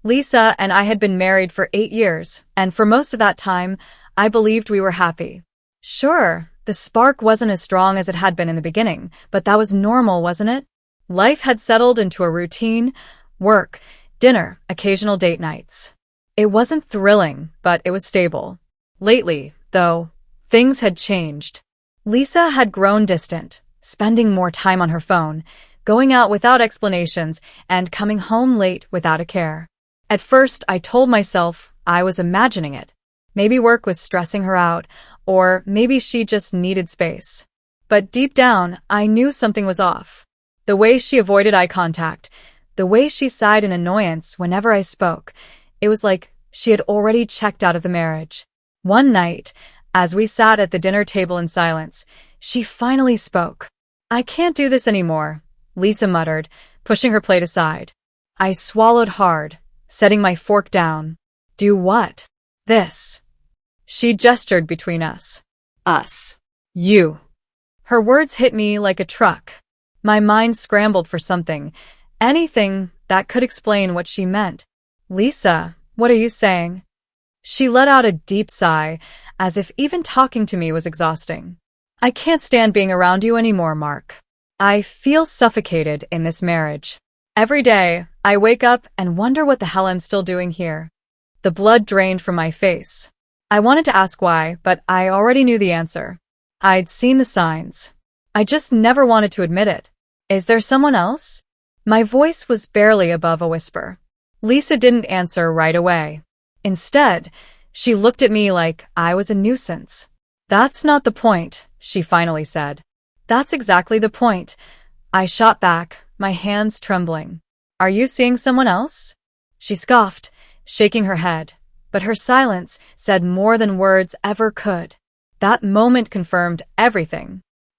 Lisa and I had been married for 8 years, and for most of that time, I believed we were happy. Sure, the spark wasn't as strong as it had been in the beginning, but that was normal, wasn't it? Life had settled into a routine: work, dinner, occasional date nights. It wasn't thrilling, but it was stable. Lately, though, things had changed. Lisa had grown distant, spending more time on her phone, going out without explanations, and coming home late without a care. At first, I told myself I was imagining it. Maybe work was stressing her out, or maybe she just needed space. But deep down, I knew something was off. The way she avoided eye contact, the way she sighed in annoyance whenever I spoke, it was like she had already checked out of the marriage. One night, as we sat at the dinner table in silence, she finally spoke. "I can't do this anymore," Lisa muttered, pushing her plate aside. I swallowed hard, setting my fork down. "Do what?" "This." She gestured between us. "Us. You." Her words hit me like a truck. My mind scrambled for something, anything that could explain what she meant. "Lisa, what are you saying?" She let out a deep sigh, as if even talking to me was exhausting. "I can't stand being around you anymore, Mark. I feel suffocated in this marriage. Every day, I wake up and wonder what the hell I'm still doing here." The blood drained from my face. I wanted to ask why, but I already knew the answer. I'd seen the signs. I just never wanted to admit it. "Is there someone else?" My voice was barely above a whisper. Lisa didn't answer right away. Instead, she looked at me like I was a nuisance. "That's not the point," she finally said. "That's exactly the point." I shot back, my hands trembling. "Are you seeing someone else?" She scoffed, shaking her head, but her silence said more than words ever could. That moment confirmed everything.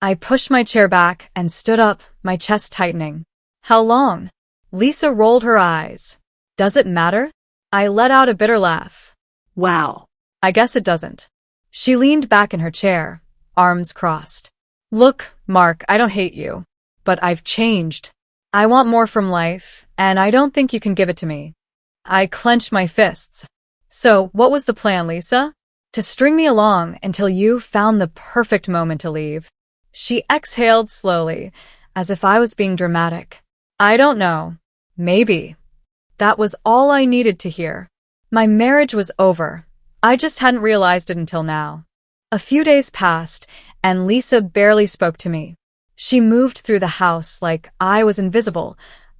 I pushed my chair back and stood up, my chest tightening. "How long?" Lisa rolled her eyes. "Does it matter?" I let out a bitter laugh. "Wow. I guess it doesn't." She leaned back in her chair, arms crossed. "Look, Mark, I don't hate you, but I've changed. I want more from life, and I don't think you can give it to me." I clenched my fists. "So, what was the plan, Lisa?" "To string me along until you found the perfect moment to leave." She exhaled slowly, as if I was being dramatic. "I don't know. Maybe." That was all I needed to hear. My marriage was over. I just hadn't realized it until now. A few days passed, and Lisa barely spoke to me. She moved through the house like I was invisible,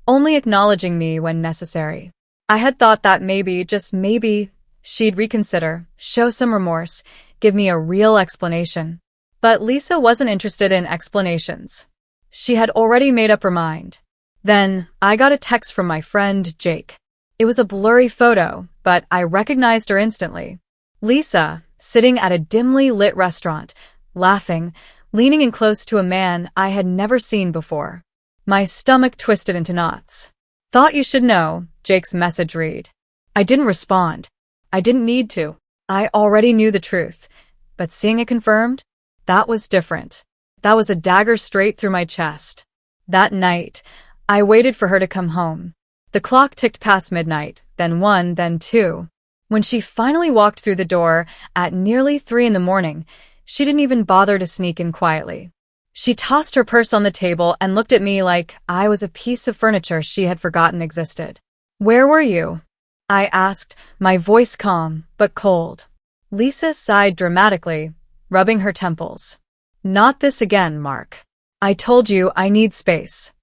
only acknowledging me when necessary. I had thought that maybe, just maybe, she'd reconsider, show some remorse, give me a real explanation. But Lisa wasn't interested in explanations. She had already made up her mind. Then, I got a text from my friend, Jake. It was a blurry photo, but I recognized her instantly. Lisa, sitting at a dimly lit restaurant, laughing, leaning in close to a man I had never seen before. My stomach twisted into knots. "Thought you should know," Jake's message read. I didn't respond. I didn't need to. I already knew the truth. But seeing it confirmed? That was different. That was a dagger straight through my chest. That night, I waited for her to come home. The clock ticked past midnight, then 1, then 2. When she finally walked through the door at nearly 3 in the morning, she didn't even bother to sneak in quietly. She tossed her purse on the table and looked at me like I was a piece of furniture she had forgotten existed. "Where were you?" I asked, my voice calm but cold. Lisa sighed dramatically, rubbing her temples. "Not this again, Mark. I told you I need space."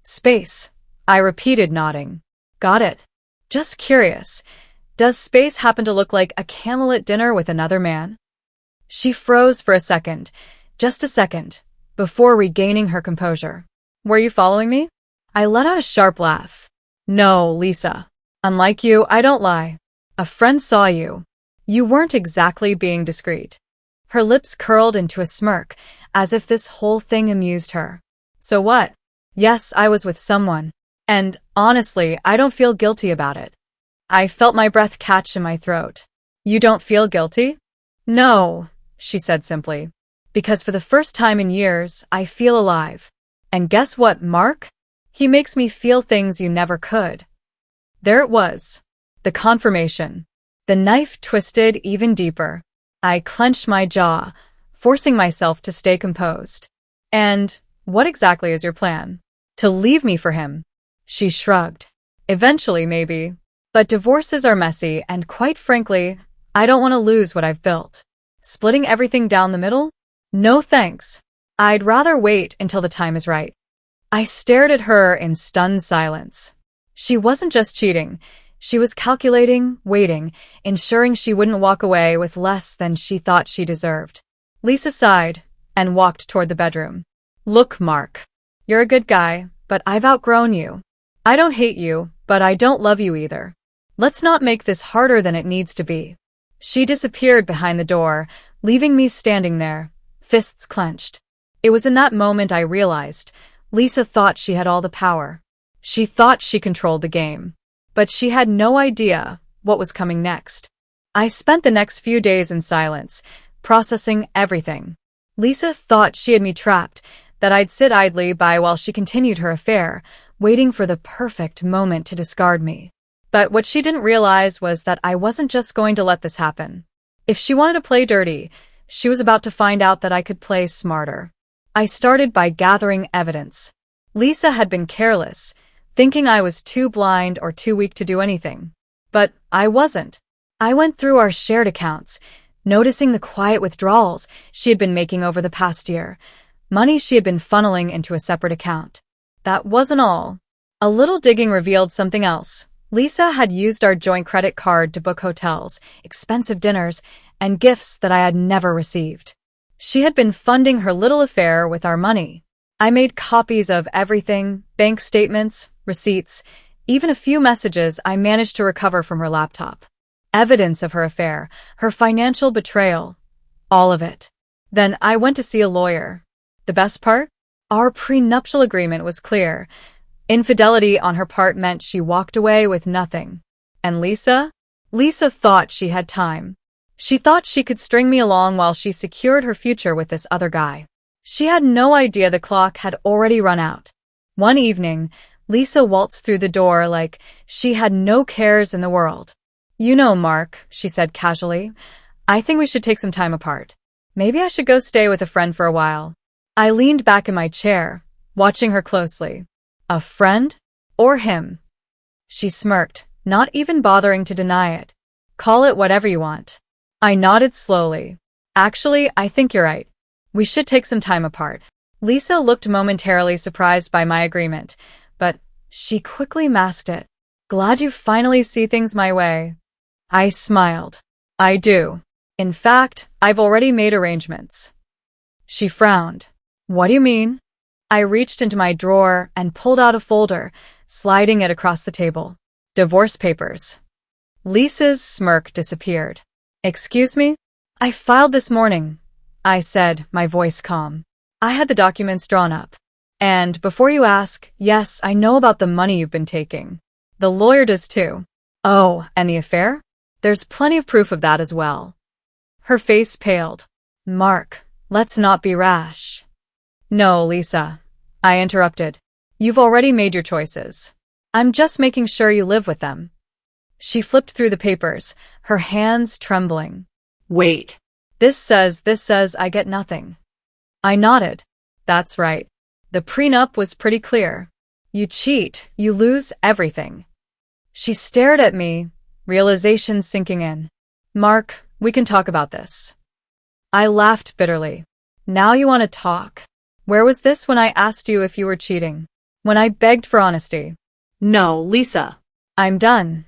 "Space," I repeated, nodding. "Got it. Just curious, does space happen to look like a candlelit dinner with another man?" She froze for a second, just a second, before regaining her composure. "Were you following me?" I let out a sharp laugh. "No, Lisa. Unlike you, I don't lie. A friend saw you. You weren't exactly being discreet." Her lips curled into a smirk, as if this whole thing amused her. "So what?" "Yes, I was with someone. And, honestly, I don't feel guilty about it." I felt my breath catch in my throat. "You don't feel guilty?" "No," she said simply. "Because for the first time in years, I feel alive. And guess what, Mark? He makes me feel things you never could." There it was. The confirmation. The knife twisted even deeper. I clenched my jaw, forcing myself to stay composed. And what exactly is your plan? To leave me for him? She shrugged. Eventually, maybe. But divorces are messy, and quite frankly, I don't want to lose what I've built. Splitting everything down the middle? No thanks. I'd rather wait until the time is right. I stared at her in stunned silence. She wasn't just cheating. She was calculating, waiting, ensuring she wouldn't walk away with less than she thought she deserved. Lisa sighed and walked toward the bedroom. Look, Mark. You're a good guy, but I've outgrown you. I don't hate you, but I don't love you either. Let's not make this harder than it needs to be. She disappeared behind the door, leaving me standing there, fists clenched. It was in that moment I realized Lisa thought she had all the power. She thought she controlled the game. But she had no idea what was coming next. I spent the next few days in silence, processing everything. Lisa thought she had me trapped, that I'd sit idly by while she continued her affair, waiting for the perfect moment to discard me. But what she didn't realize was that I wasn't just going to let this happen. If she wanted to play dirty, she was about to find out that I could play smarter. I started by gathering evidence. Lisa had been careless, thinking I was too blind or too weak to do anything. But I wasn't. I went through our shared accounts, noticing the quiet withdrawals she had been making over the past year, money she had been funneling into a separate account. That wasn't all. A little digging revealed something else. Lisa had used our joint credit card to book hotels, expensive dinners, and gifts that I had never received. She had been funding her little affair with our money. I made copies of everything, bank statements, receipts, even a few messages I managed to recover from her laptop. Evidence of her affair, her financial betrayal, all of it. Then I went to see a lawyer. The best part? Our prenuptial agreement was clear. Infidelity on her part meant she walked away with nothing. And Lisa? Lisa thought she had time. She thought she could string me along while she secured her future with this other guy. She had no idea the clock had already run out. One evening, Lisa waltzed through the door like she had no cares in the world. You know, Mark, she said casually, I think we should take some time apart. Maybe I should go stay with a friend for a while. I leaned back in my chair, watching her closely. A friend? Or him? She smirked, not even bothering to deny it. Call it whatever you want. I nodded slowly. Actually, I think you're right. We should take some time apart. Lisa looked momentarily surprised by my agreement, but she quickly masked it. Glad you finally see things my way. I smiled. I do. In fact, I've already made arrangements. She frowned. What do you mean? I reached into my drawer and pulled out a folder, sliding it across the table. Divorce papers. Lisa's smirk disappeared. Excuse me? I filed this morning, I said, my voice calm. I had the documents drawn up. And before you ask, yes, I know about the money you've been taking. The lawyer does too. Oh, and the affair? There's plenty of proof of that as well. Her face paled. Mark, let's not be rash. No, Lisa, I interrupted. You've already made your choices. I'm just making sure you live with them. She flipped through the papers, her hands trembling. Wait. This says I get nothing. I nodded. That's right. The prenup was pretty clear. You cheat, you lose everything. She stared at me, realization sinking in. Mark, we can talk about this. I laughed bitterly. Now you want to talk. Where was this when I asked you if you were cheating? When I begged for honesty? No, Lisa. I'm done.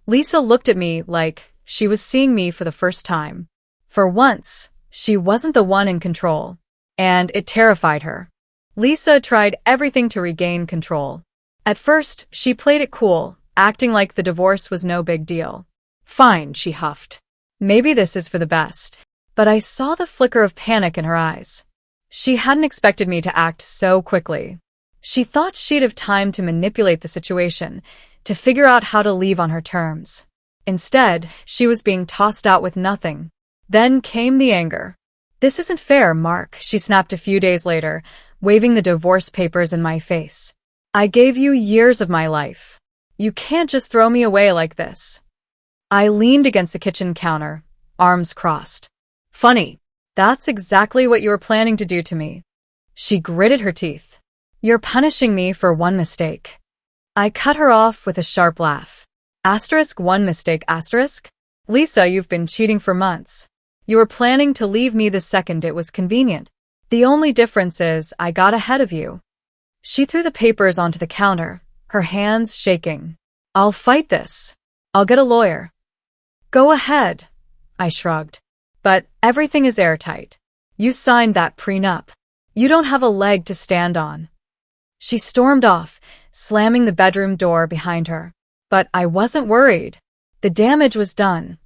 Lisa looked at me like she was seeing me for the first time. For once, she wasn't the one in control, and it terrified her. Lisa tried everything to regain control. At first, she played it cool, acting like the divorce was no big deal. Fine, she huffed. Maybe this is for the best. But I saw the flicker of panic in her eyes. She hadn't expected me to act so quickly. She thought she'd have time to manipulate the situation, to figure out how to leave on her terms. Instead, she was being tossed out with nothing. Then came the anger. This isn't fair, Mark, she snapped a few days later, waving the divorce papers in my face. I gave you years of my life. You can't just throw me away like this. I leaned against the kitchen counter, arms crossed. Funny. That's exactly what you were planning to do to me. She gritted her teeth. You're punishing me for one mistake. I cut her off with a sharp laugh. One mistake, Lisa, you've been cheating for months. You were planning to leave me the second it was convenient. The only difference is I got ahead of you. She threw the papers onto the counter, her hands shaking. I'll fight this. I'll get a lawyer. Go ahead, I shrugged. But everything is airtight. You signed that prenup. You don't have a leg to stand on. She stormed off, slamming the bedroom door behind her. But I wasn't worried. The damage was done.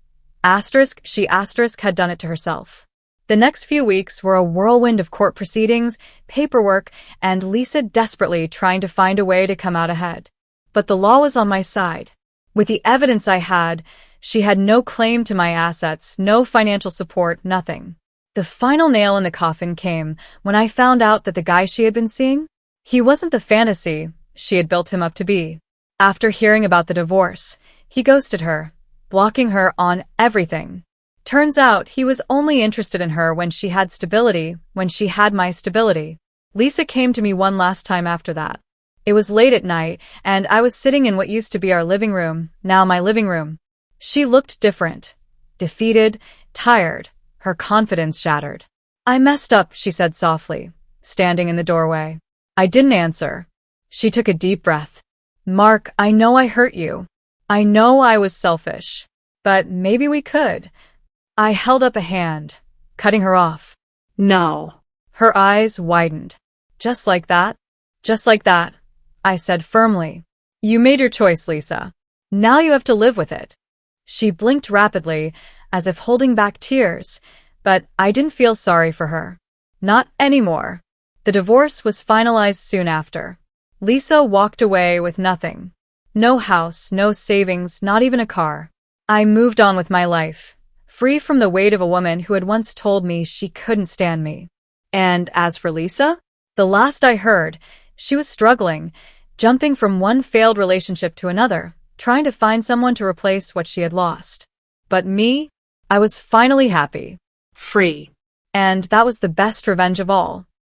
She had done it to herself. The next few weeks were a whirlwind of court proceedings, paperwork, and Lisa desperately trying to find a way to come out ahead. But the law was on my side. With the evidence I had, she had no claim to my assets, no financial support, nothing. The final nail in the coffin came when I found out that the guy she had been seeing, he wasn't the fantasy she had built him up to be. After hearing about the divorce, he ghosted her, blocking her on everything. Turns out he was only interested in her when she had stability, when she had my stability. Lisa came to me one last time after that. It was late at night, and I was sitting in what used to be our living room, now my living room. She looked different, defeated, tired, her confidence shattered. I messed up, she said softly, standing in the doorway. I didn't answer. She took a deep breath. Mark, I know I hurt you. I know I was selfish. But maybe we could. I held up a hand, cutting her off. No. Her eyes widened. Just like that? Just like that, I said firmly. You made your choice, Lisa. Now you have to live with it. She blinked rapidly, as if holding back tears, but I didn't feel sorry for her. Not anymore. The divorce was finalized soon after. Lisa walked away with nothing. No house, no savings, not even a car. I moved on with my life, free from the weight of a woman who had once told me she couldn't stand me. And as for Lisa, the last I heard, she was struggling, jumping from one failed relationship to another, trying to find someone to replace what she had lost. But me, I was finally happy. Free. And that was the best revenge of all.